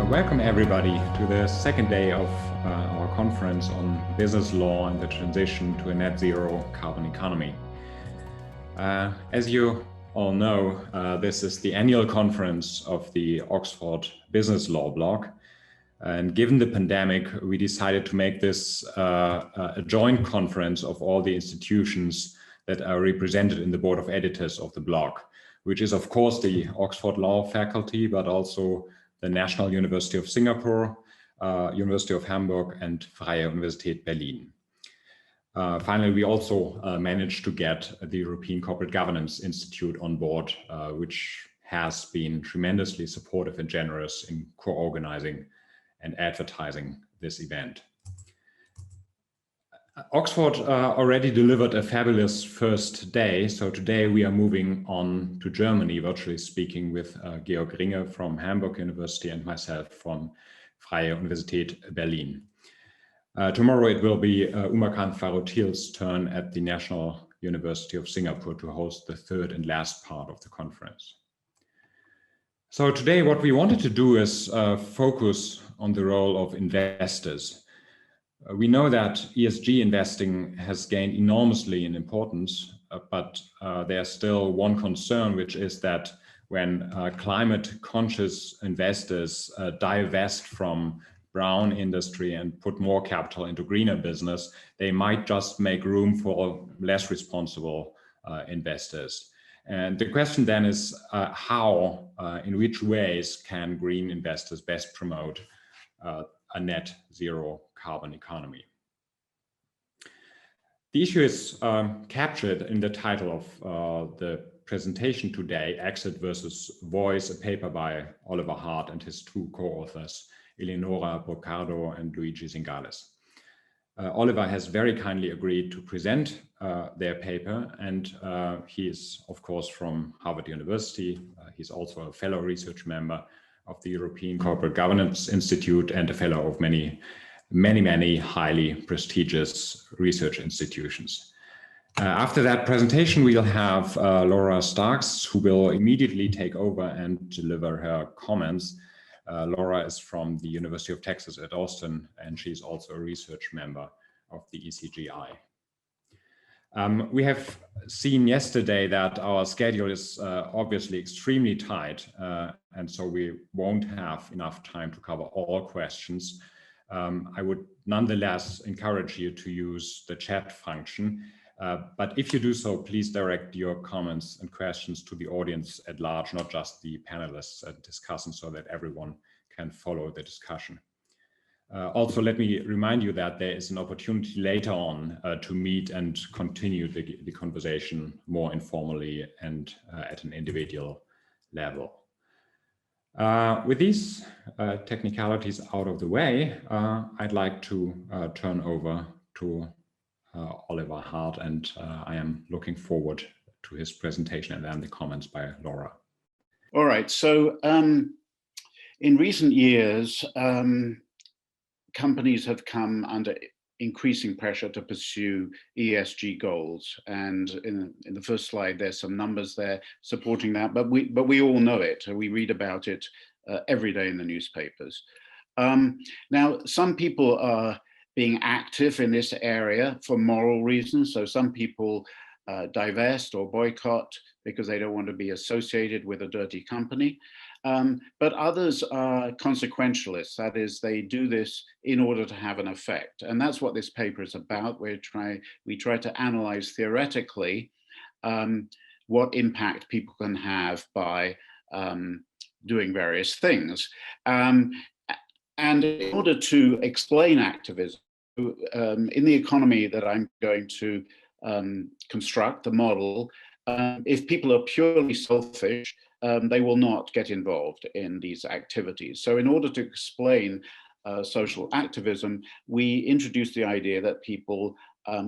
Welcome everybody to the second day of our conference on business law and the transition to a net zero carbon economy. As you all know, this is the annual conference of the Oxford Business Law Blog. And given the pandemic, we decided to make this a joint conference of all the institutions that are represented in the board of editors of the blog, which is of course the Oxford Law faculty, but also the National University of Singapore, University of Hamburg, and Freie Universität Berlin. Finally, we also managed to get the European Corporate Governance Institute on board, which has been tremendously supportive and generous in co-organizing and advertising this event. Oxford already delivered a fabulous first day, so today we are moving on to Germany, virtually speaking, with Georg Ringe from Hamburg University and myself from Freie Universität Berlin. Tomorrow it will be Umakant Farotil's turn at the National University of Singapore to host the third and last part of the conference. So today what we wanted to do is focus on the role of investors. We know that ESG investing has gained enormously in importance, but there's still one concern, which is that when climate conscious investors divest from brown industry and put more capital into greener business, they might just make room for less responsible investors. And the question then is how, in which ways can green investors best promote a net zero carbon economy? The issue is captured in the title of the presentation today, Exit versus Voice, a paper by Oliver Hart and his two co-authors, Eleonora Boccardo and Luigi Zingales. Oliver has very kindly agreed to present their paper, and he is, of course, from Harvard University. He's also a fellow research member of the European Corporate Governance Institute and a fellow of many highly prestigious research institutions. After that presentation, we'll have Laura Starks, who will immediately take over and deliver her comments. Laura is from the University of Texas at Austin, and she's also a research member of the ECGI. We have seen yesterday that our schedule is obviously extremely tight, and so we won't have enough time to cover all questions. I would nonetheless encourage you to use the chat function, but if you do so, please direct your comments and questions to the audience at large, not just the panelists and discussants, so that everyone can follow the discussion. Also, let me remind you that there is an opportunity later on to meet and continue the conversation more informally and at an individual level. With these technicalities out of the way, I'd like to turn over to Oliver Hart, and I am looking forward to his presentation and then the comments by Laura. All right, so in recent years, companies have come under increasing pressure to pursue ESG goals, and in the first slide there's some numbers there supporting that, but we all know it. We read about it every day in the newspapers. Now, some people are being active in this area for moral reasons. So some people divest or boycott because they don't want to be associated with a dirty company. But others are consequentialists. That is, they do this in order to have an effect. And that's what this paper is about. We try to analyze theoretically what impact people can have by doing various things. And in order to explain activism, in the economy that I'm going to construct, the model, if people are purely selfish, they will not get involved in these activities. So in order to explain social activism, we introduce the idea that people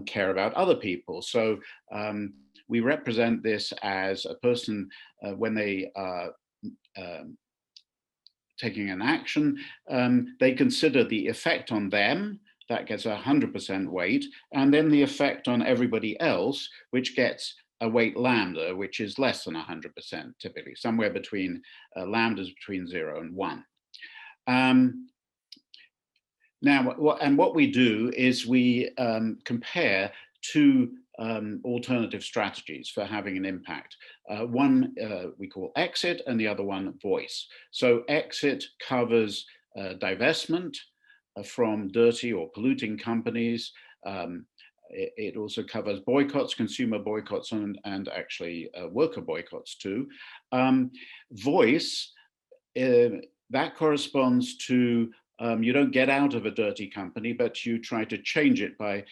care about other people. So we represent this as a person when they are taking an action, they consider the effect on them, that gets 100% weight, and then the effect on everybody else, which gets a weight lambda, which is less than 100% typically, somewhere between lambdas between 0 and 1. Now, what we do is we compare two alternative strategies for having an impact. One we call exit, and the other one voice. So exit covers divestment from dirty or polluting companies. It also covers boycotts, consumer boycotts, and actually worker boycotts too. Voice, that corresponds to you don't get out of a dirty company, but you try to change it by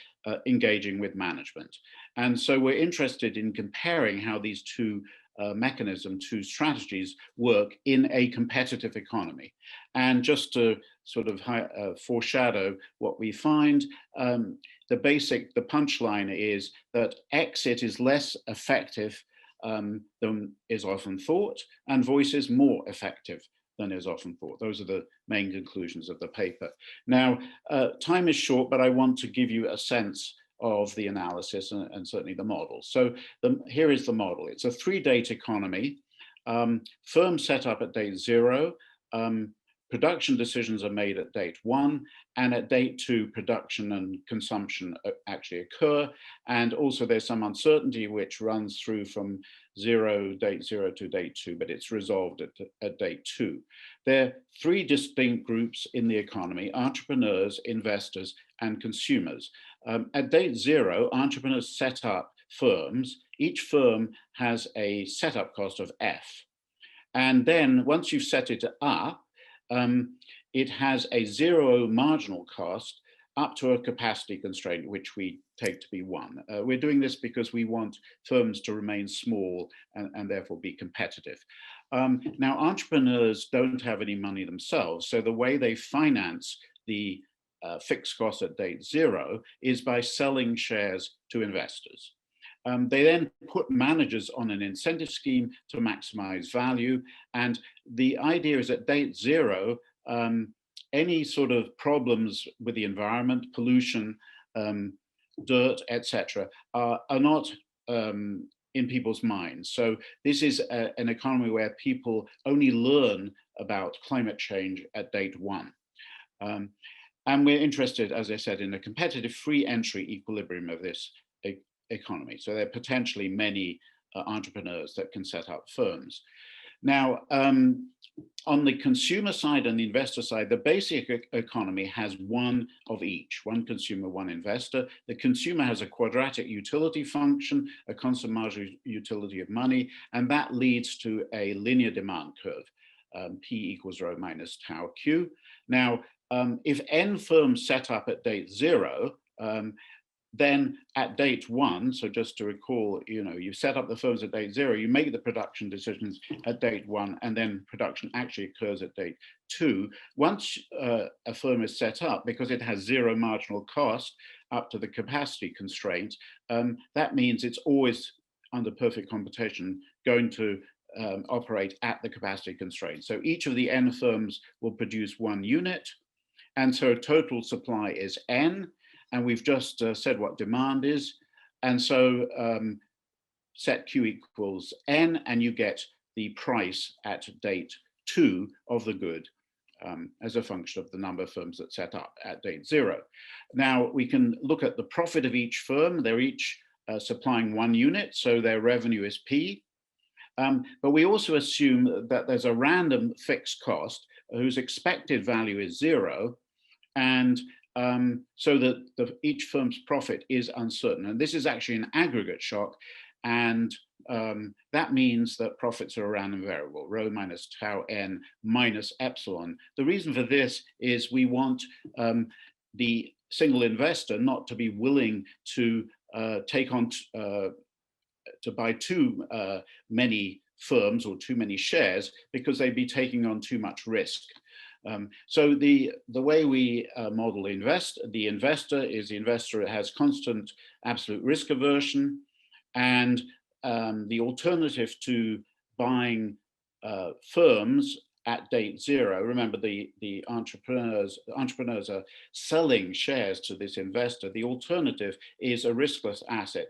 engaging with management. And so we're interested in comparing how these two two strategies work in a competitive economy. And just to sort of foreshadow what we find, the punchline is that exit is less effective than is often thought, and voice is more effective than is often thought. Those are the main conclusions of the paper. Now, time is short, but I want to give you a sense of the analysis and certainly the model. So here is the model. It's a 3-date economy. Firms set up at date 0. Production decisions are made at date 1, and at date 2, production and consumption actually occur. And also there's some uncertainty which runs through from date 0 to date 2, but it's resolved at date 2. There are 3 distinct groups in the economy: entrepreneurs, investors, and consumers. At date 0, entrepreneurs set up firms. Each firm has a setup cost of F. And then once you've set it up, it has a 0 marginal cost up to a capacity constraint, which we take to be 1. We're doing this because we want firms to remain small and therefore be competitive. Now, entrepreneurs don't have any money themselves, so the way they finance the fixed cost at date 0 is by selling shares to investors. They then put managers on an incentive scheme to maximize value. And the idea is at date 0, any sort of problems with the environment, pollution, dirt, etc., are not in people's minds. So this is an economy where people only learn about climate change at date 1. And we're interested, as I said, in a competitive free entry equilibrium of this economy. So there are potentially many entrepreneurs that can set up firms. Now, on the consumer side and the investor side, the basic economy has one of each: one consumer, one investor. The consumer has a quadratic utility function, a constant marginal utility of money, and that leads to a linear demand curve, P equals rho minus tau Q. Now, if n firms set up at date 0, then at date 1, so just to recall, you set up the firms at date 0, you make the production decisions at date 1, and then production actually occurs at date 2. Once a firm is set up, because it has 0 marginal cost up to the capacity constraint, that means it's always, under perfect computation, going to operate at the capacity constraint. So each of the n firms will produce 1 unit, and so total supply is n. And we've just said what demand is. And so set Q equals n, and you get the price at date 2 of the good as a function of the number of firms that set up at date 0. Now, we can look at the profit of each firm. They're each supplying 1 unit, so their revenue is P. But we also assume that there's a random fixed cost whose expected value is 0. And so that each firm's profit is uncertain. And this is actually an aggregate shock. And that means that profits are a random variable, rho minus tau n minus epsilon. The reason for this is we want the single investor not to be willing to take on, to buy too many firms or too many shares, because they'd be taking on too much risk. So the way we model the investor is the investor has constant absolute risk aversion, and the alternative to buying firms at date 0, remember the entrepreneurs are selling shares to this investor. The alternative is a riskless asset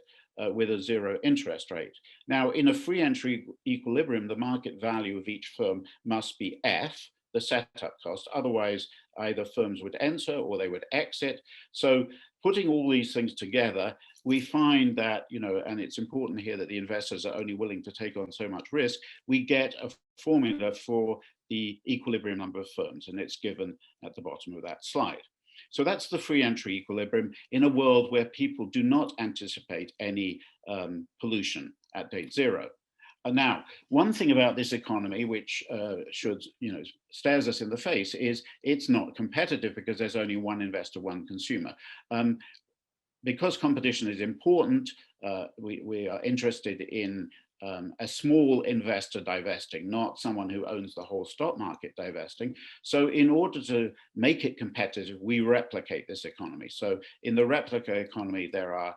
with a 0 interest rate. Now, in a free entry equilibrium, the market value of each firm must be F, the setup cost. Otherwise, either firms would enter or they would exit. So putting all these things together, we find that, and it's important here that the investors are only willing to take on so much risk, we get a formula for the equilibrium number of firms, and it's given at the bottom of that slide. So that's the free entry equilibrium in a world where people do not anticipate any pollution at date zero. Now, one thing about this economy, which stares us in the face, is it's not competitive because there's only one investor, one consumer. Because competition is important, we are interested in a small investor divesting, not someone who owns the whole stock market divesting. So in order to make it competitive, we replicate this economy. So in the replica economy, there are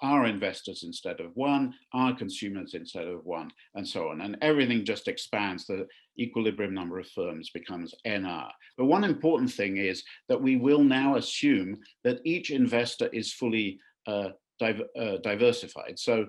our investors instead of one, our consumers instead of one, and so on. And everything just expands. The equilibrium number of firms becomes NR. But one important thing is that we will now assume that each investor is fully diversified. So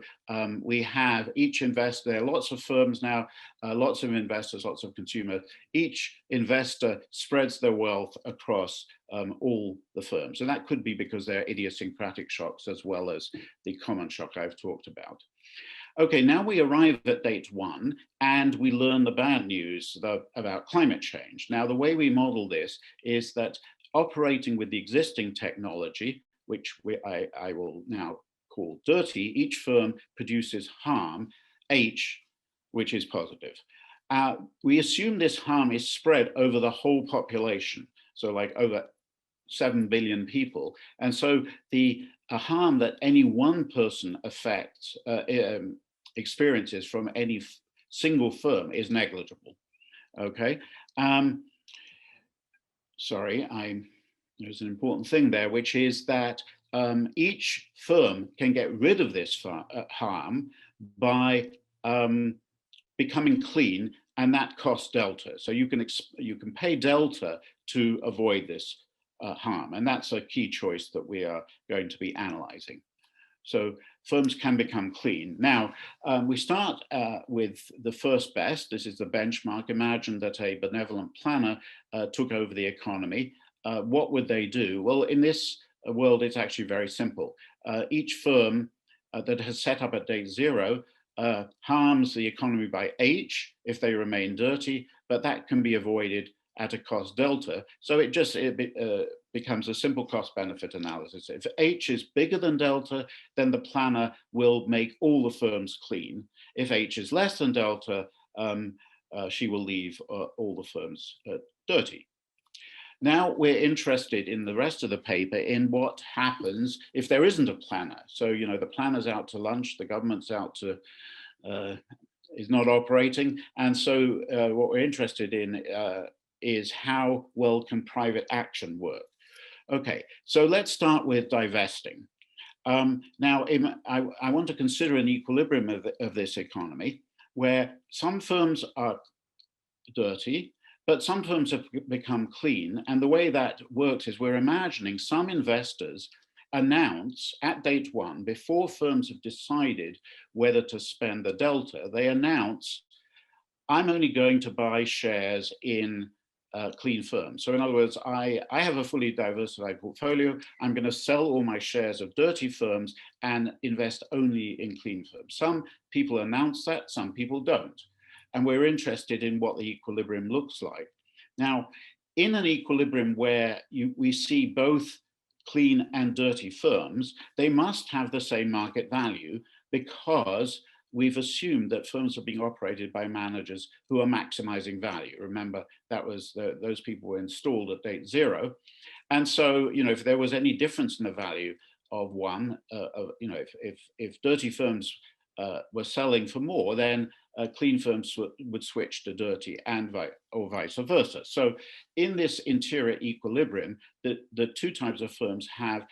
we have each investor, there are lots of firms now, lots of investors, lots of consumers. Each investor spreads their wealth across all the firms. And that could be because they're idiosyncratic shocks as well as the common shock I've talked about. Okay, now we arrive at date one and we learn the bad news about climate change. Now, the way we model this is that operating with the existing technology, which I will now call dirty, each firm produces harm, H, which is positive. We assume this harm is spread over the whole population, so like over 7 billion people. And so the harm that any one person experiences from any single firm is negligible, okay? There's an important thing there, which is that each firm can get rid of this harm by becoming clean, and that costs delta. So you can pay delta to avoid this harm, and that's a key choice that we are going to be analyzing. So firms can become clean. Now, we start with the first best. This is the benchmark. Imagine that a benevolent planner took over the economy. What would they do? Well, in this world, it's actually very simple. Each firm that has set up at date zero harms the economy by H if they remain dirty, but that can be avoided at a cost delta. So it becomes a simple cost benefit analysis. If H is bigger than delta, then the planner will make all the firms clean. If H is less than delta, she will leave all the firms dirty. Now we're interested in the rest of the paper in what happens if there isn't a planner. So, the planner's out to lunch, the government's out to, is not operating. And so what we're interested in is how well can private action work? Okay, so let's start with divesting. Now, I want to consider an equilibrium of this economy where some firms are dirty, but some firms have become clean. And the way that works is we're imagining some investors announce at date one, before firms have decided whether to spend the delta, they announce, I'm only going to buy shares in clean firms. So in other words, I have a fully diversified portfolio. I'm going to sell all my shares of dirty firms and invest only in clean firms. Some people announce that, some people don't. And we're interested in what the equilibrium looks like. Now, in an equilibrium where we see both clean and dirty firms, they must have the same market value because we've assumed that firms are being operated by managers who are maximizing value. Remember, that was those people were installed at date zero. And so, if there was any difference in the value of one, if dirty firms were selling for more, then clean firms would switch to dirty and vice versa. So in this interior equilibrium, the two types of firms have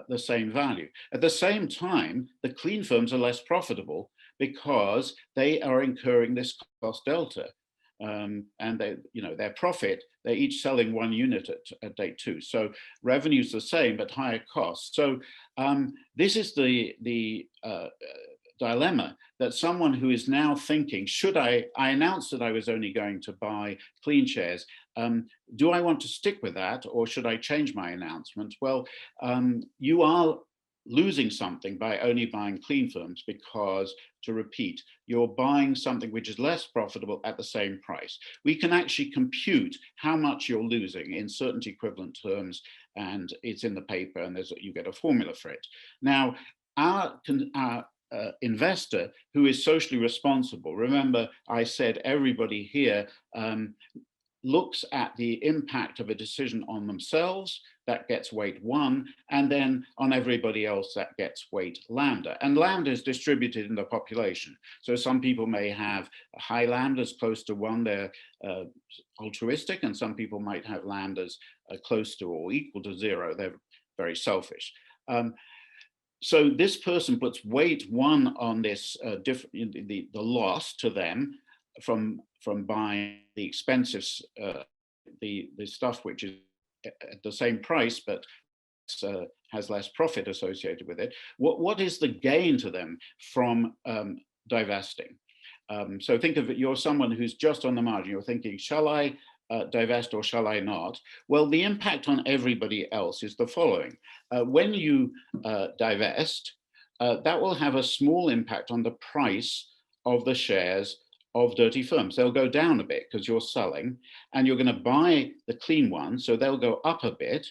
the same value. At the same time, the clean firms are less profitable because they are incurring this cost delta. And their profit, they're each selling one unit at date two. So revenue's the same, but higher costs. So this is the dilemma that someone who is now thinking, should I announced that I was only going to buy clean shares, Do I want to stick with that, or should I change my announcement? Well, you are losing something by only buying clean firms, because, to repeat, you're buying something which is less profitable at the same price. We can actually compute how much you're losing in certainty equivalent terms, and it's in the paper, and you get a formula for it. Now, our investor who is socially responsible, remember I said everybody here looks at the impact of a decision on themselves, that gets weight 1, and then on everybody else that gets weight lambda. And lambda is distributed in the population. So some people may have high lambdas close to 1, they're altruistic, and some people might have lambdas close to or equal to 0, they're very selfish. So this person puts weight 1 on this the loss to them from buying the expensive the stuff which is at the same price but has less profit associated with it. What is the gain to them from divesting? So think of it, you're someone who's just on the margin, you're thinking, shall I divest or shall I not? Well, the impact on everybody else is the following. When you divest, that will have a small impact on the price of the shares of dirty firms. They'll go down a bit because you're selling, and you're going to buy the clean ones, so they'll go up a bit.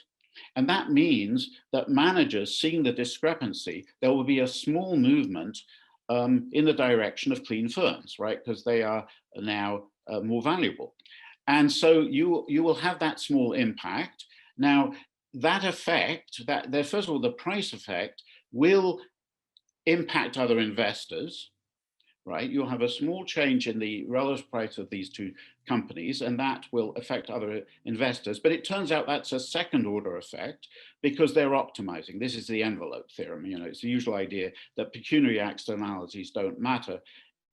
And that means that managers, seeing the discrepancy, there will be a small movement in the direction of clean firms, right? Because they are now more valuable. And so you will have that small impact. Now, that effect, first of all, the price effect will impact other investors, right? You'll have a small change in the relative price of these two companies, and that will affect other investors. But it turns out that's a second order effect because they're optimizing. This is the envelope theorem. You know, it's the usual idea that pecuniary externalities don't matter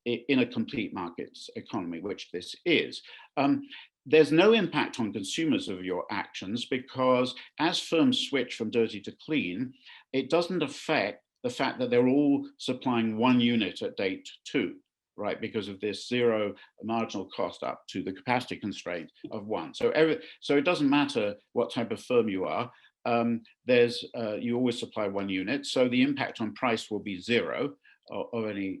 in a complete markets economy, which this is. There's no impact on consumers of your actions because as firms switch from dirty to clean, it doesn't affect the fact that they're all supplying 1 unit at date 2, right? Because of this 0 marginal cost up to the capacity constraint of 1. So it doesn't matter what type of firm you are. You always supply 1 unit. So the impact on price will be 0 of any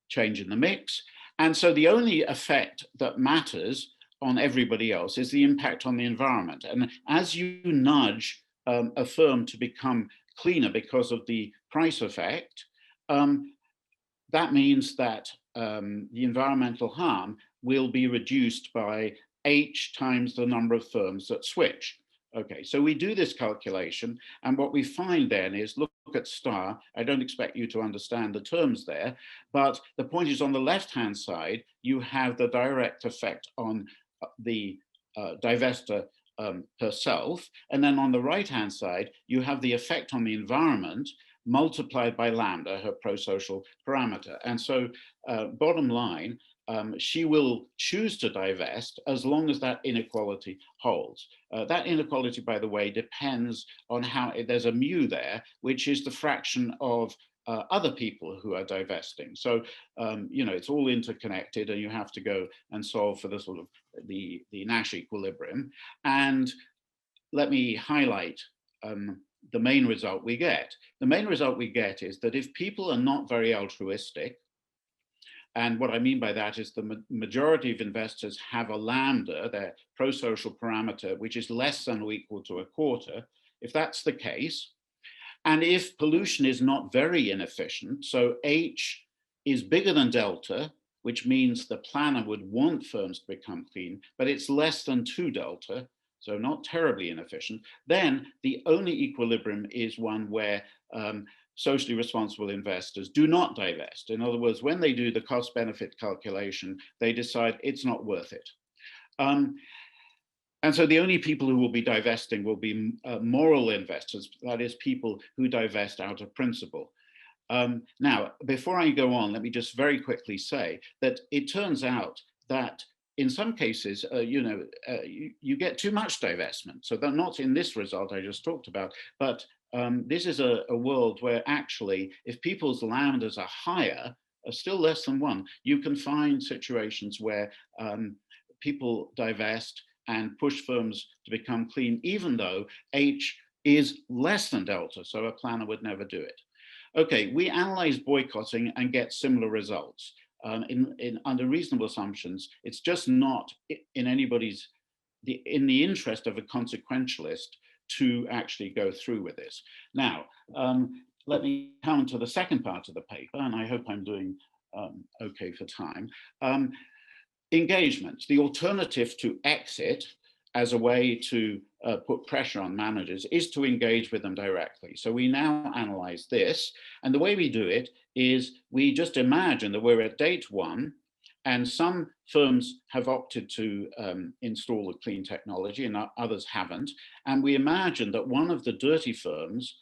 change in the mix. And so the only effect that matters on everybody else is the impact on the environment. And as you nudge a firm to become cleaner because of the price effect, that means that the environmental harm will be reduced by H times the number of firms that switch. Okay, so we do this calculation, and what we find then is, look at star. I don't expect you to understand the terms there, but the point is on the left-hand side, you have the direct effect on the divestor herself, and then on the right-hand side, you have the effect on the environment multiplied by lambda, her pro-social parameter. And so bottom line, she will choose to divest as long as that inequality holds. That inequality, by the way, depends on how there's a mu there, which is the fraction of other people who are divesting. So, you know, it's all interconnected, and you have to go and solve for the sort of the Nash equilibrium. And let me highlight the main result we get. The main result we get is that if people are not very altruistic, and what I mean by that is the majority of investors have a lambda, their pro-social parameter, which is less than or equal to 1/4. If that's the case, and if pollution is not very inefficient, so H is bigger than delta, which means the planner would want firms to become clean, but it's less than 2 delta, so not terribly inefficient, then the only equilibrium is one where socially responsible investors do not divest. In other words, when they do the cost benefit calculation, they decide it's not worth it. And so the only people who will be divesting will be moral investors, that is, people who divest out of principle. Now, before I go on, let me just very quickly say that it turns out that in some cases, you get too much divestment. So they're not in this result I just talked about, but this is a world where actually, if people's lambdas are higher, are still less than 1, you can find situations where people divest and push firms to become clean, even though H is less than delta, so a planner would never do it. Okay, we analyze boycotting and get similar results. Under reasonable assumptions, it's just not in anybody's, in the interest of a consequentialist to actually go through with this. Now, let me come to the second part of the paper, and I hope I'm doing okay for time. Engagement, the alternative to exit as a way to put pressure on managers is to engage with them directly. So we now analyze this, and the way we do it is we just imagine that we're at date 1, and some firms have opted to install the clean technology and others haven't. And we imagine that one of the dirty firms,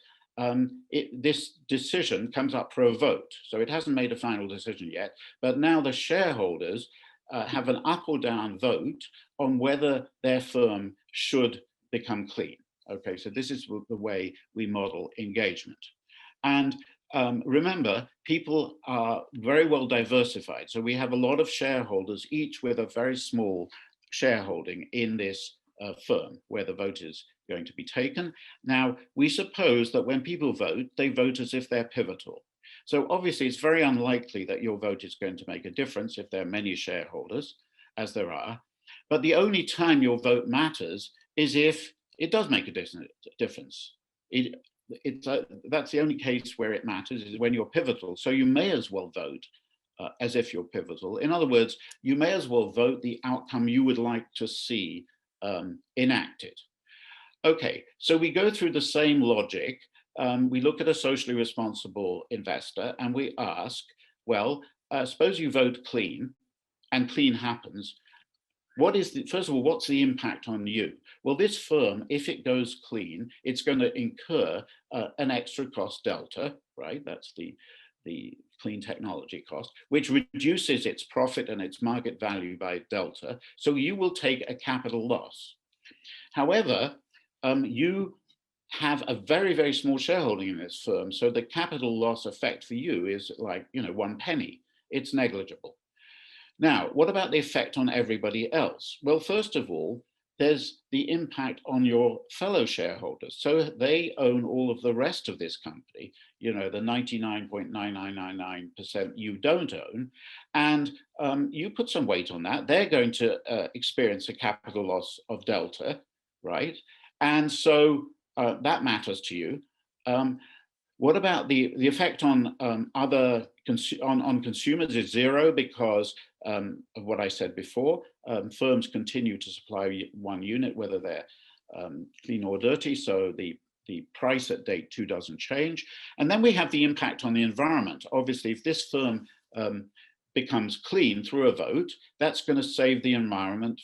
this decision comes up for a vote. So it hasn't made a final decision yet, but now the shareholders have an up or down vote on whether their firm should become clean. Okay, so this is the way we model engagement. And remember, people are very well diversified. So we have a lot of shareholders, each with a very small shareholding in this firm where the vote is going to be taken. Now, we suppose that when people vote, they vote as if they're pivotal. So obviously, it's very unlikely that your vote is going to make a difference if there are many shareholders, as there are. But the only time your vote matters is if it does make a difference. That's the only case where it matters, is when you're pivotal. So you may as well vote as if you're pivotal. In other words, you may as well vote the outcome you would like to see enacted. Okay, so we go through the same logic. We look at a socially responsible investor and we ask, well, suppose you vote clean and clean happens. First of all, what's the impact on you? Well, this firm, if it goes clean, it's going to incur an extra cost delta, right? That's the clean technology cost, which reduces its profit and its market value by delta. So you will take a capital loss. However, you have a very, very small shareholding in this firm. So the capital loss effect for you is like, 1 penny. It's negligible. Now, what about the effect on everybody else? Well, first of all, there's the impact on your fellow shareholders. So they own all of the rest of this company, the 99.9999% you don't own. And you put some weight on that. They're going to experience a capital loss of delta, right? And so that matters to you. What about the effect on on consumers is zero because of what I said before. Firms continue to supply one unit, whether they're clean or dirty. So the price at date 2 doesn't change. And then we have the impact on the environment. Obviously, if this firm becomes clean through a vote, that's going to save the environment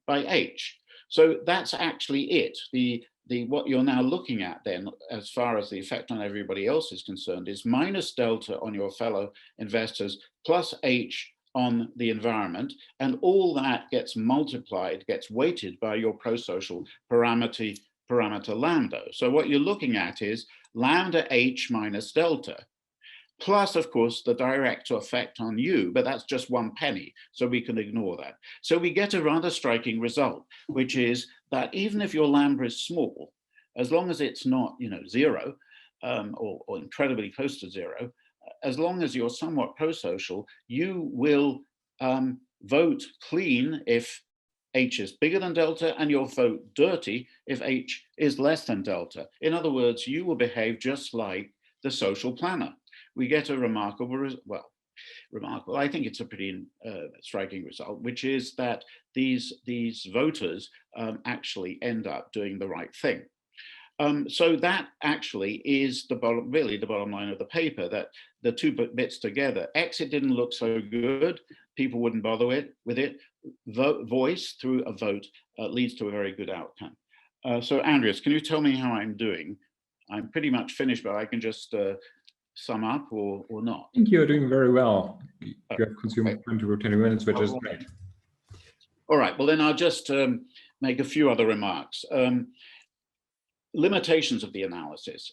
by H. So that's actually it. What you're now looking at then, as far as the effect on everybody else is concerned, is minus delta on your fellow investors plus H on the environment, and all that gets multiplied, gets weighted by your prosocial parameter lambda. So what you're looking at is lambda H minus delta, plus, of course, the direct effect on you, but that's just 1 penny, so we can ignore that. So we get a rather striking result, which is that even if your lambda is small, as long as it's not, zero, or incredibly close to zero, as long as you're somewhat prosocial, you will vote clean if H is bigger than delta, and you'll vote dirty if H is less than delta. In other words, you will behave just like the social planner. We get a remarkable, I think it's a pretty striking result, which is that these voters actually end up doing the right thing. So that actually is really the bottom line of the paper, that the two bits together. Exit didn't look so good. People wouldn't bother with it. Voice through a vote leads to a very good outcome. So Andreas, can you tell me how I'm doing? I'm pretty much finished, but I can just sum up or not? I think you're doing very well. You have consumed 20 or 20 minutes, which is great. All right, well then I'll just make a few other remarks. Limitations of the analysis.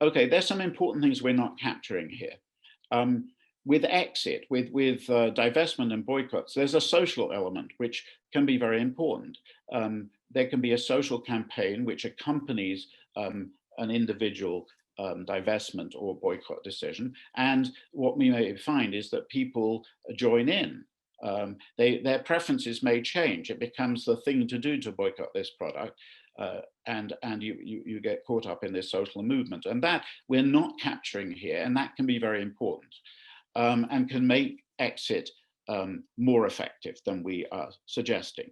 Okay, there's some important things we're not capturing here. with exit, with divestment and boycotts, there's a social element which can be very important. There can be a social campaign which accompanies an individual divestment or boycott decision. And what we may find is that people join in. Their preferences may change. It becomes the thing to do to boycott this product. And you get caught up in this social movement. And that we're not capturing here. And that can be very important and can make exit more effective than we are suggesting.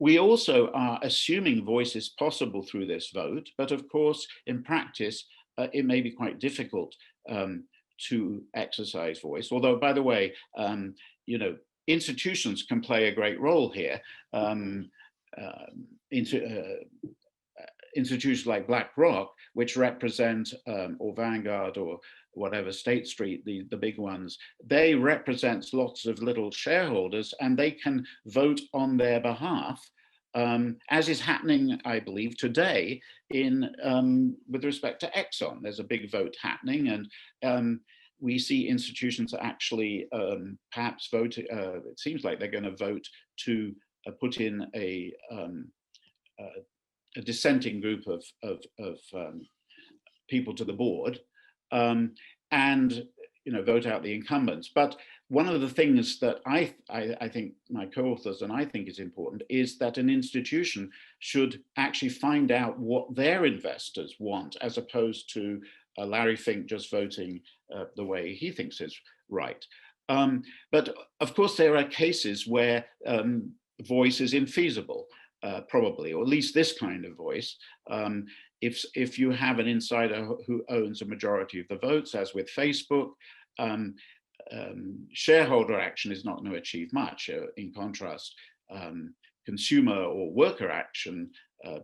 We also are assuming voice is possible through this vote, but of course, in practice, it may be quite difficult to exercise voice. Although, by the way, you know, institutions can play a great role here. Institutions like BlackRock, which represent, or Vanguard, or whatever, State Street, the big ones, they represent lots of little shareholders, and they can vote on their behalf, as is happening, I believe, today with respect to Exxon. There's a big vote happening, and we see institutions actually perhaps vote. It seems like they're going to vote to put in a dissenting group of people to the board, and vote out the incumbents. But one of the things that I think my co-authors and I think is important is that an institution should actually find out what their investors want, as opposed to Larry Fink just voting the way he thinks is right. But of course, there are cases where voice is infeasible, probably, or at least this kind of voice. If you have an insider who owns a majority of the votes, as with Facebook, shareholder action is not going to achieve much. In contrast, consumer or worker action,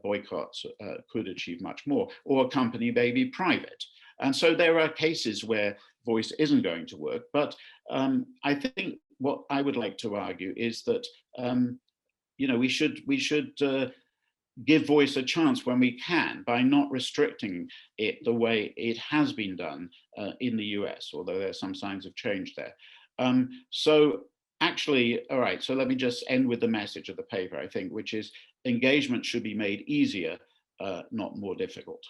boycotts could achieve much more, or a company may be private. And so there are cases where voice isn't going to work. But I think what I would like to argue is that we should give voice a chance when we can, by not restricting it the way it has been done in the US, although there's some signs of change there. So actually, all right, so let me just end with the message of the paper, I think, which is engagement should be made easier, not more difficult.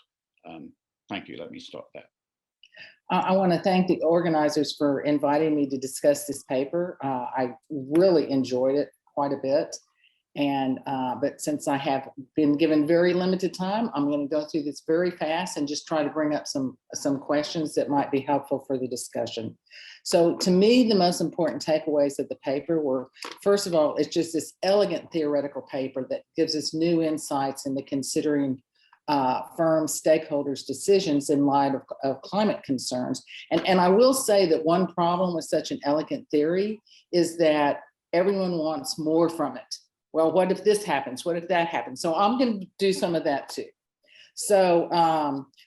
Thank you, let me stop there. I want to thank the organizers for inviting me to discuss this paper. I really enjoyed it quite a bit. And but since I have been given very limited time, I'm going to go through this very fast and just try to bring up some questions that might be helpful for the discussion. So to me, the most important takeaways of the paper were, first of all, it's just this elegant theoretical paper that gives us new insights into considering firm stakeholders' decisions in light of climate concerns. And I will say that one problem with such an elegant theory is that everyone wants more from it. Well, what if this happens? What if that happens? So I'm going to do some of that too. So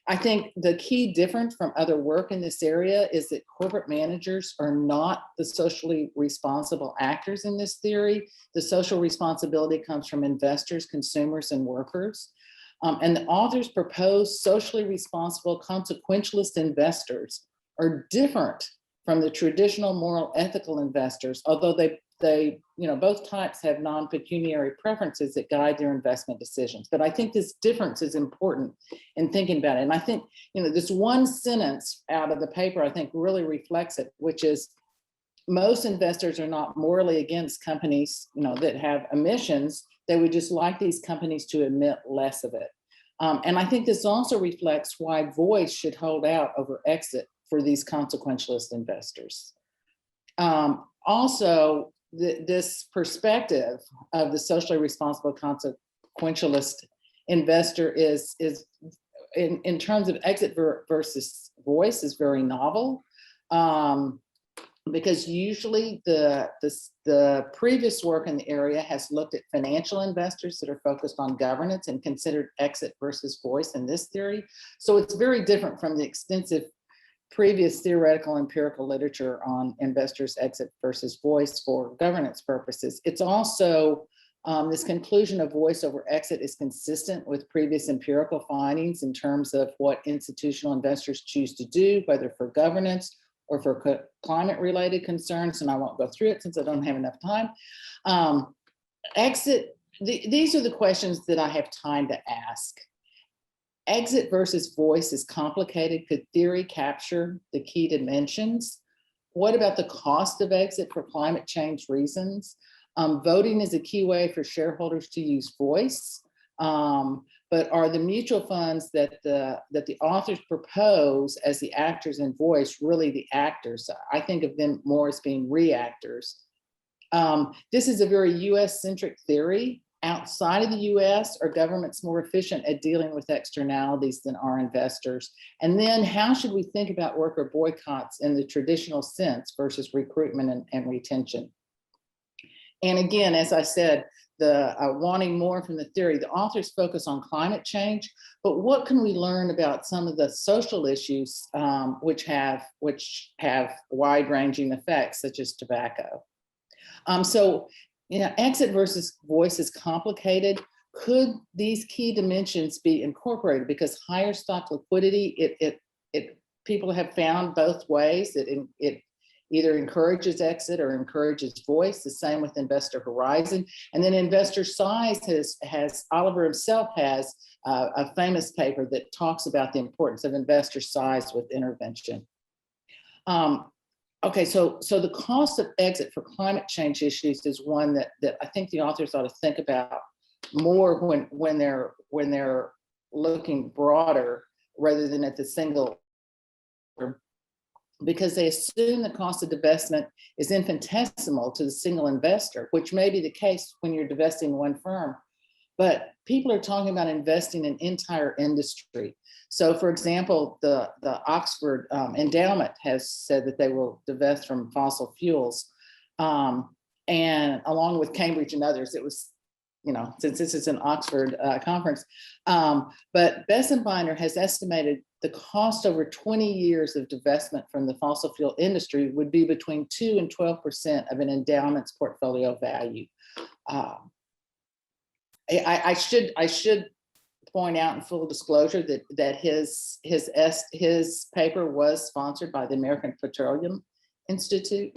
I think the key difference from other work in this area is that corporate managers are not the socially responsible actors in this theory. The social responsibility comes from investors, consumers, and workers. And the authors propose socially responsible consequentialist investors are different from the traditional moral ethical investors, although they both types have non-pecuniary preferences that guide their investment decisions. But I think this difference is important in thinking about it. And I think, this one sentence out of the paper, I think really reflects it, which is most investors are not morally against companies, that have emissions. They would just like these companies to emit less of it. And I think this also reflects why voice should hold out over exit for these consequentialist investors. Also, this perspective of the socially responsible consequentialist investor is in terms of exit versus voice is very novel, because usually the previous work in the area has looked at financial investors that are focused on governance and considered exit versus voice in this theory. So it's very different from the extensive previous theoretical empirical literature on investors' exit versus voice for governance purposes. It's also, this conclusion of voice over exit is consistent with previous empirical findings in terms of what institutional investors choose to do, whether for governance or for climate-related concerns, and I won't go through it since I don't have enough time. These are the questions that I have time to ask. Exit versus voice is complicated. Could theory capture the key dimensions? What about the cost of exit for climate change reasons? Voting is a key way for shareholders to use voice. But are the mutual funds that the authors propose as the actors in voice really the actors? I think of them more as being reactors. This is a very US-centric theory. Outside of the US, are governments more efficient at dealing with externalities than are investors? And then how should we think about worker boycotts in the traditional sense versus recruitment and retention? And again, as I said, the wanting more from the theory, the authors focus on climate change, but what can we learn about some of the social issues which have wide-ranging effects, such as tobacco? So, exit versus voice is complicated. Could these key dimensions be incorporated? Because higher stock liquidity, people have found both ways. It either encourages exit or encourages voice. The same with investor horizon. And then investor size has Oliver himself has a famous paper that talks about the importance of investor size with intervention. Okay, so the cost of exit for climate change issues is one that I think the authors ought to think about more when they're looking broader rather than at the single, because they assume the cost of divestment is infinitesimal to the single investor, which may be the case when you're divesting one firm. But people are talking about investing in entire industry. So for example, the Oxford Endowment has said that they will divest from fossil fuels. And along with Cambridge and others, it was, since this is an Oxford conference, but Bessenbinder has estimated the cost over 20 years of divestment from the fossil fuel industry would be between 2 and 12% of an endowment's portfolio value. I should point out in full disclosure that his paper was sponsored by the American Petroleum Institute.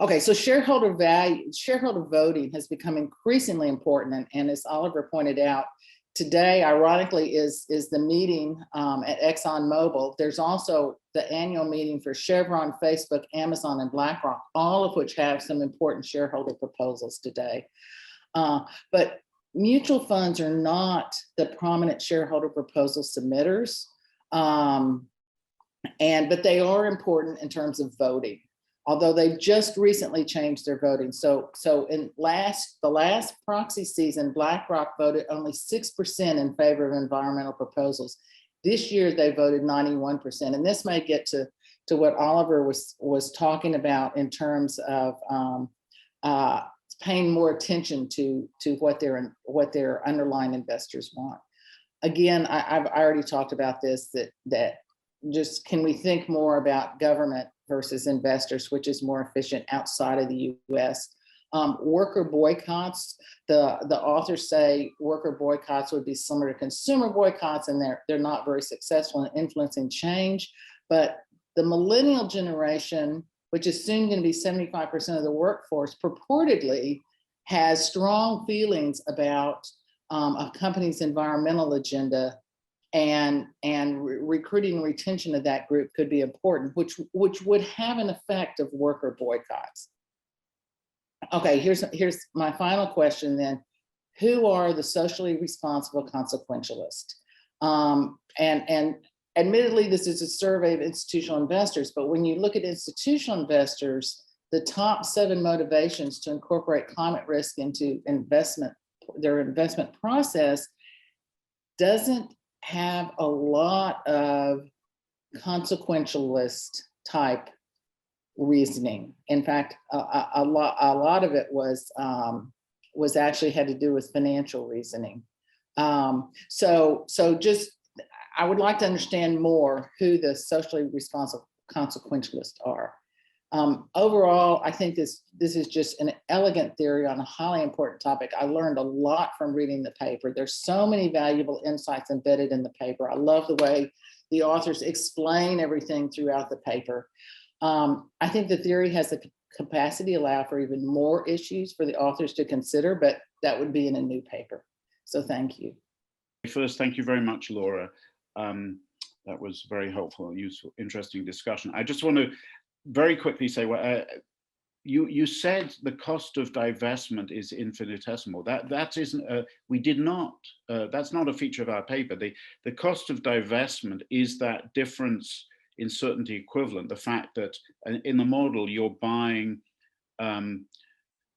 Okay, so shareholder voting has become increasingly important, and as Oliver pointed out, today, ironically, is the meeting at ExxonMobil. There's also the annual meeting for Chevron, Facebook, Amazon, and BlackRock, all of which have some important shareholder proposals today. But mutual funds are not the prominent shareholder proposal submitters, but they are important in terms of voting, although they've just recently changed their voting. So in the last proxy season, BlackRock voted only 6% in favor of environmental proposals. This year, they voted 91%. And this may get to what Oliver was talking about in terms of paying more attention to what their underlying investors want. Again, I've already talked about this, that just can we think more about government versus investors, which is more efficient outside of the US. Worker boycotts, the authors say worker boycotts would be similar to consumer boycotts, and they're not very successful in influencing change. But the millennial generation, which is soon going to be 75% of the workforce, purportedly has strong feelings about a company's environmental agenda, and recruiting and retention of that group could be important, which would have an effect of worker boycotts. Okay, here's my final question then. Who are the socially responsible consequentialists? And admittedly, this is a survey of institutional investors, but when you look at institutional investors, the top 7 motivations to incorporate climate risk into their investment process doesn't have a lot of consequentialist type reasoning. In fact, a lot of it was actually had to do with financial reasoning. So just, I would like to understand more who the socially responsible consequentialists are. Overall, I think this is just an elegant theory on a highly important topic. I learned a lot from reading the paper. There's so many valuable insights embedded in the paper. I love the way the authors explain everything throughout the paper. I think the theory has the capacity to allow for even more issues for the authors to consider, but that would be in a new paper. So thank you. First, thank you very much, Laura. That was very helpful, useful, interesting discussion. I just want to very quickly say, you said the cost of divestment is infinitesimal. That isn't. We did not. That's not a feature of our paper. The cost of divestment is that difference in certainty equivalent. The fact that in the model you're buying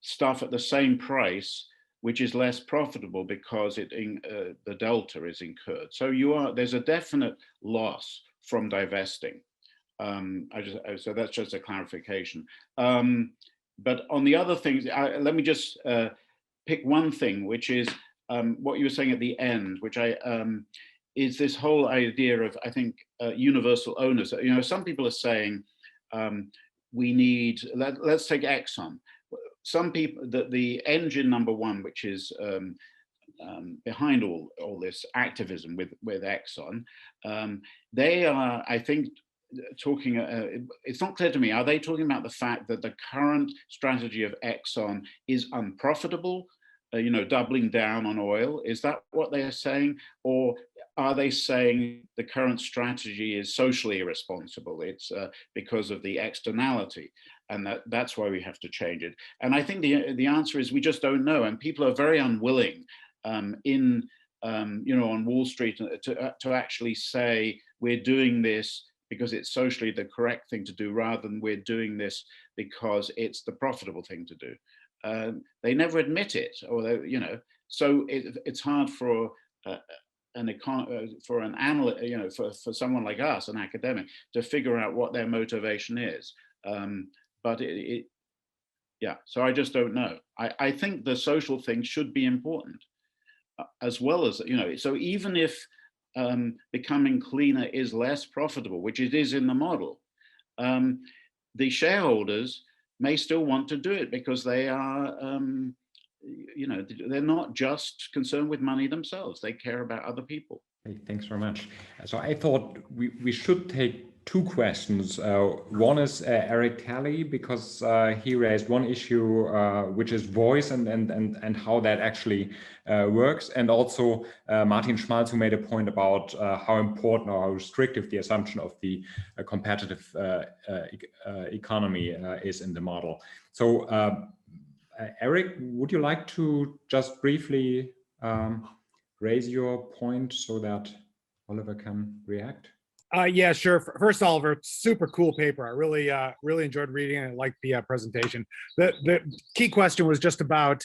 stuff at the same price, which is less profitable because the delta is incurred. So there's a definite loss from divesting. So that's just a clarification. But on the other things, let me just pick one thing, which is what you were saying at the end, which is this whole idea of, I think, universal owners. You know, some people are saying we need, let's take Exxon. Some people, the engine number one, which is behind all this activism with Exxon, they are, I think, talking, it's not clear to me, are they talking about the fact that the current strategy of Exxon is unprofitable, you know, doubling down on oil? Is that what they are saying? Or are they saying the current strategy is socially irresponsible? It's because of the externality, and that's why we have to change it. And I think the answer is we just don't know, and people are very unwilling you know, on Wall Street to actually say we're doing this because it's socially the correct thing to do, rather than we're doing this because it's the profitable thing to do. They never admit it, or you know, so it's hard for an analyst, you know, for someone like us, an academic, to figure out what their motivation is. But yeah, so I just don't know. I think the social thing should be important, as well as, you know, so even if becoming cleaner is less profitable, which it is in the model, the shareholders may still want to do it because they are, you know, they're not just concerned with money themselves. They care about other people. Hey, thanks very much. So I thought we should take two questions. One is Eric Talley, because he raised one issue, which is voice and how that actually works. And also Martin Schmalz, who made a point about how important or how restrictive the assumption of the competitive economy is in the model. So Eric, would you like to just briefly raise your point so that Oliver can react? Yeah, sure. First, Oliver, super cool paper. I really enjoyed reading it. I liked the presentation. The key question was just about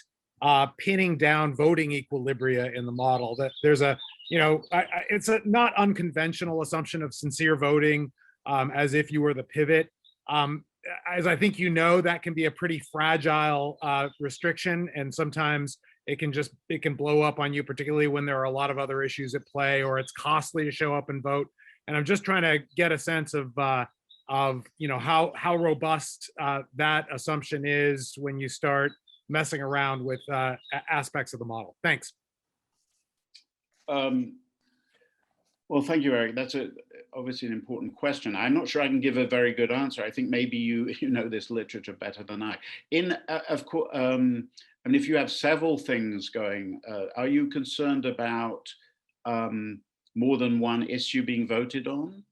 pinning down voting equilibria in the model. That there's a, you know, it's a not unconventional assumption of sincere voting, as if you were the pivot. As I think you know, that can be a pretty fragile restriction, and sometimes it can blow up on you, particularly when there are a lot of other issues at play, or it's costly to show up and vote. And I'm just trying to get a sense of you know, how robust that assumption is when you start messing around with aspects of the model. Thanks. Well, thank you, Eric. That's obviously an important question. I'm not sure I can give a very good answer. I think maybe you know this literature better than I. Of course, I mean, if you have several things going, are you concerned about more than one issue being voted on?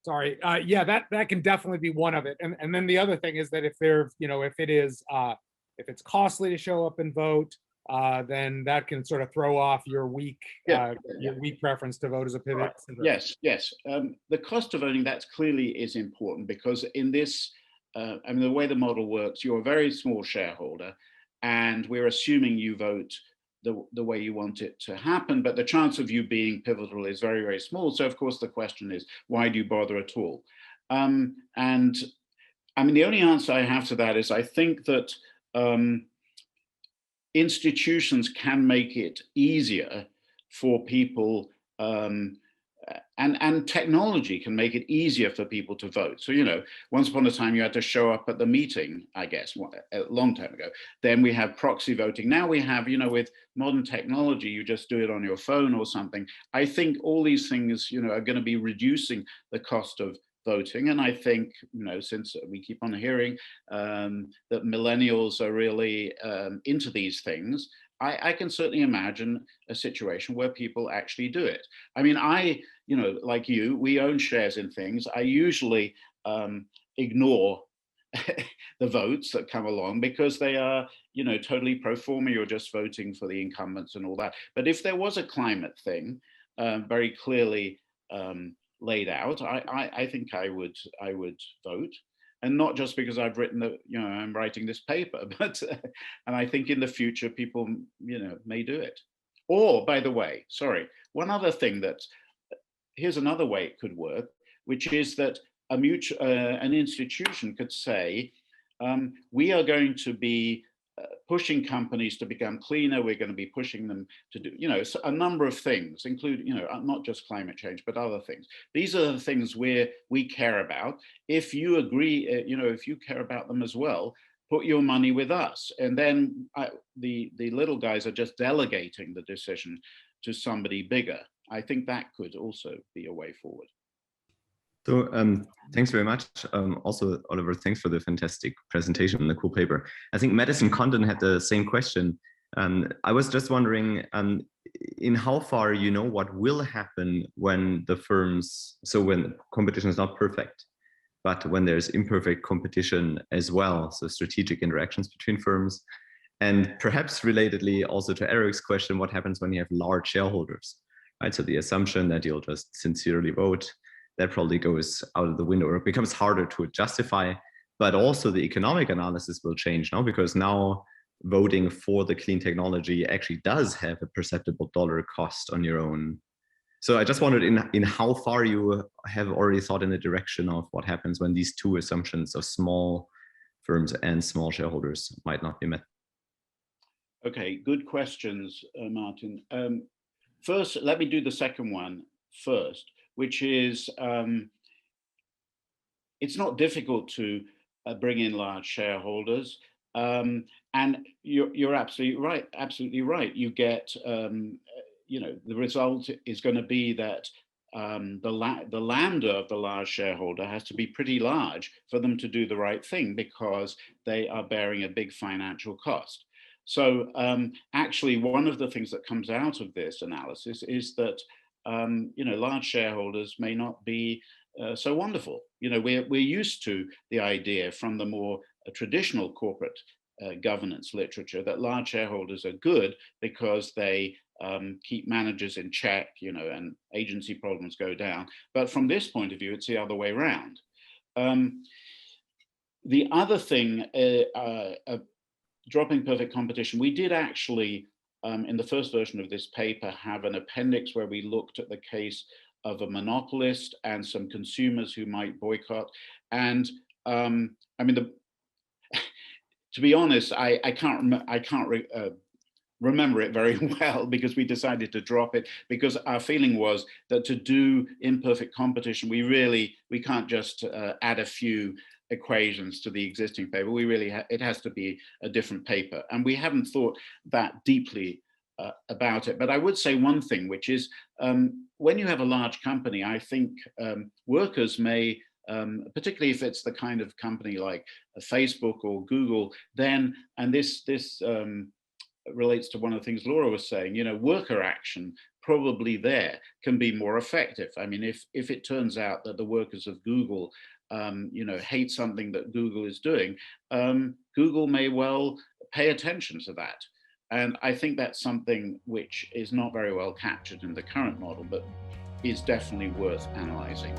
Sorry, yeah, that can definitely be one of it. And then the other thing is that if there, you know, if it's costly to show up and vote, then that can sort of throw off your weak preference to vote as a pivot. Right. Yes. The cost of voting, that clearly is important, because in this, I mean, the way the model works, you're a very small shareholder, and we're assuming you vote the way you want it to happen, but the chance of you being pivotal is very, very small. So of course the question is, why do you bother at all? And I mean, the only answer I have to that is I think that institutions can make it easier for people, and technology can make it easier for people to vote. So, you know, once upon a time you had to show up at the meeting, I guess, a long time ago. Then we have proxy voting. Now we have, you know, with modern technology, you just do it on your phone or something. I think all these things, you know, are going to be reducing the cost of voting. And I think, since we keep on hearing that millennials are really into these things, I can certainly imagine a situation where people actually do it. I mean, like you, we own shares in things. I usually ignore the votes that come along because they are, totally pro forma. You're just voting for the incumbents and all that. But if there was a climate thing very clearly laid out, I think I would vote. And not just because I've written I'm writing this paper, but and I think in the future people, may do it. Or, by the way, sorry, one other thing here's another way it could work, which is that an institution could say, we are going to be pushing companies to become cleaner. We're going to be pushing them to do, a number of things, including, not just climate change, but other things. These are the things we care about. If you agree, if you care about them as well, put your money with us. And then the little guys are just delegating the decision to somebody bigger. I think that could also be a way forward. So thanks very much. Also, Oliver, thanks for the fantastic presentation and the cool paper. I think Madison Condon had the same question. I was just wondering in how far what will happen when the firms, so when competition is not perfect, but when there's imperfect competition as well, so strategic interactions between firms. And perhaps relatedly also to Eric's question, what happens when you have large shareholders, right? So the assumption that you'll just sincerely vote, that probably goes out of the window, or it becomes harder to justify. But also the economic analysis will change now, because now voting for the clean technology actually does have a perceptible dollar cost on your own. So I just wondered in how far you have already thought in the direction of what happens when these two assumptions of small firms and small shareholders might not be met. Okay, good questions, Martin. First, let me do the second one first, which is it's not difficult to bring in large shareholders, and you're absolutely right. You get the result is going to be that the lambda of the large shareholder has to be pretty large for them to do the right thing, because they are bearing a big financial cost. So actually, one of the things that comes out of this analysis is that large shareholders may not be so wonderful. We're used to the idea from the more traditional corporate governance literature that large shareholders are good because they keep managers in check, and agency problems go down. But from this point of view, it's the other way around. The other thing, dropping perfect competition, we did actually, in the first version of this paper, have an appendix where we looked at the case of a monopolist and some consumers who might boycott. And to be honest, I can't remember it very well, because we decided to drop it because our feeling was that to do imperfect competition, we can't just add a few equations to the existing paper. It has to be a different paper, and we haven't thought that deeply about it. But I would say one thing, which is when you have a large company, I think workers may, particularly if it's the kind of company like Facebook or Google, then, and this relates to one of the things Laura was saying, worker action probably there can be more effective. I mean, if it turns out that the workers of Google hate something that Google is doing, Google may well pay attention to that. And I think that's something which is not very well captured in the current model, but is definitely worth analyzing.